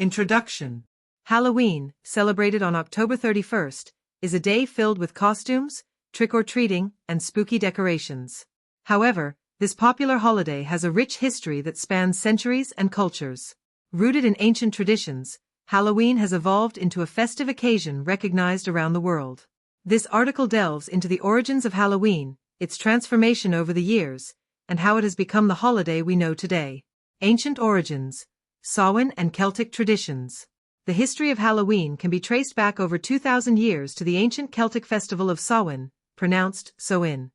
Introduction. Halloween, celebrated on October 31st, is a day filled with costumes, trick-or-treating, and spooky decorations. However, this popular holiday has a rich history that spans centuries and cultures. Rooted in ancient traditions, Halloween has evolved into a festive occasion recognized around the world. This article delves into the origins of Halloween, its transformation over the years, and how it has become the holiday we know today. Ancient origins, Samhain and Celtic traditions. The history of Halloween can be traced back over 2,000 years to the ancient Celtic festival of Samhain, pronounced Samhain.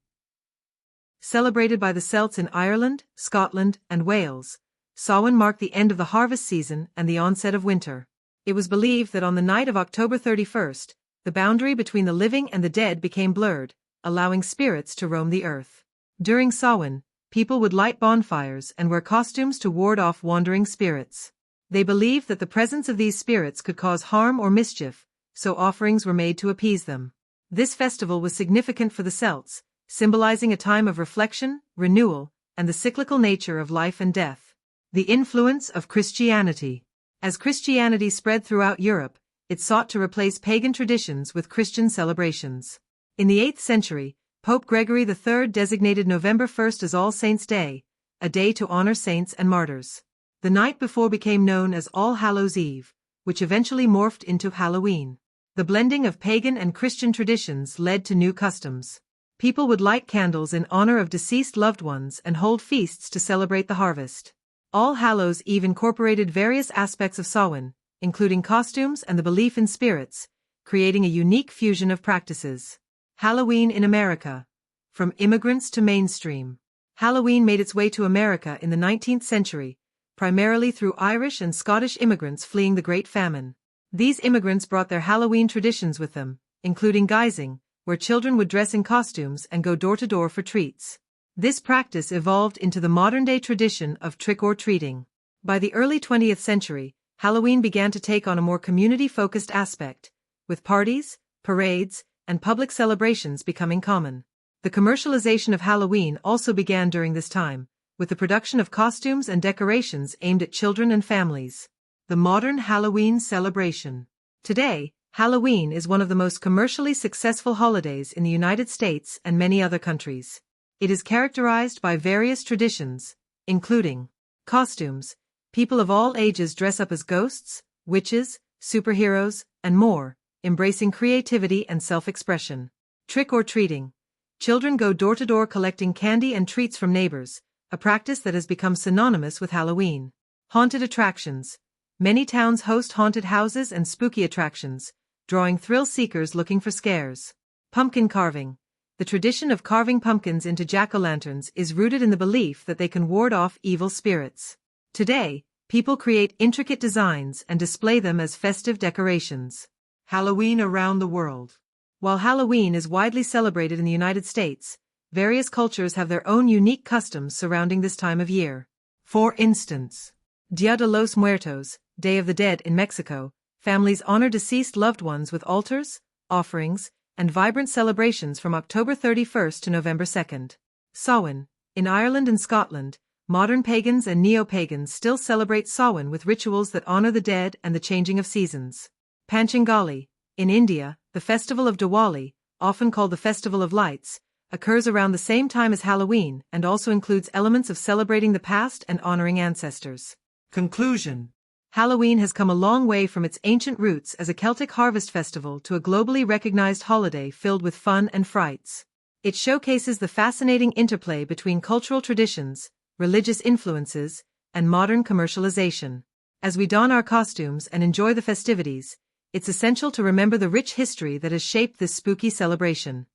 Celebrated by the Celts in Ireland, Scotland, and Wales, Samhain marked the end of the harvest season and the onset of winter. It was believed that on the night of October 31st, the boundary between the living and the dead became blurred, allowing spirits to roam the earth. During Samhain, people would light bonfires and wear costumes to ward off wandering spirits. They believed that the presence of these spirits could cause harm or mischief, so offerings were made to appease them. This festival was significant for the Celts, symbolizing a time of reflection, renewal, and the cyclical nature of life and death. The influence of Christianity. As Christianity spread throughout Europe, it sought to replace pagan traditions with Christian celebrations. In the 8th century, Pope Gregory III designated November 1st as All Saints' Day, a day to honor saints and martyrs. The night before became known as All Hallows Eve, which eventually morphed into Halloween. The blending of pagan and Christian traditions led to new customs. People would light candles in honor of deceased loved ones and hold feasts to celebrate the harvest. All Hallows Eve incorporated various aspects of Samhain, including costumes and the belief in spirits, creating a unique fusion of practices. Halloween in America. From immigrants to mainstream. Halloween made its way to America in the 19th century, primarily through Irish and Scottish immigrants fleeing the Great Famine. These immigrants brought their Halloween traditions with them, including guising, where children would dress in costumes and go door to door for treats. This practice evolved into the modern-day tradition of trick-or-treating. By the early 20th century, Halloween began to take on a more community-focused aspect, with parties, parades, and public celebrations becoming common. The commercialization of Halloween also began during this time, with the production of costumes and decorations aimed at children and families. The modern Halloween celebration. Today, Halloween is one of the most commercially successful holidays in the United States and many other countries. It is characterized by various traditions, including costumes. People of all ages dress up as ghosts, witches, superheroes, and more, embracing creativity and self-expression. Trick-or-treating. Children go door to door collecting candy and treats from neighbors, a practice that has become synonymous with Halloween. Haunted attractions. Many towns host haunted houses and spooky attractions, drawing thrill-seekers looking for scares. Pumpkin carving. The tradition of carving pumpkins into jack-o'-lanterns is rooted in the belief that they can ward off evil spirits. Today, people create intricate designs and display them as festive decorations. Halloween around the world. While Halloween is widely celebrated in the United States, various cultures have their own unique customs surrounding this time of year. For instance, DíaDeLosMuertos, Day of the Dead in Mexico, families honor deceased loved ones with altars, offerings, and vibrant celebrations from October 31st to November 2nd. Samhain. In Ireland and Scotland, modern pagans and neo-pagans still celebrate Samhain with rituals that honor the dead and the changing of seasons. Panchangoli. In India, the festival of Diwali, often called the Festival of Lights, occurs around the same time as Halloween and also includes elements of celebrating the past and honoring ancestors. Conclusion. Halloween has come a long way from its ancient roots as a Celtic harvest festival to a globally recognized holiday filled with fun and frights. It showcases the fascinating interplay between cultural traditions, religious influences, and modern commercialization. As we don our costumes and enjoy the festivities, it's essential to remember the rich history that has shaped this spooky celebration.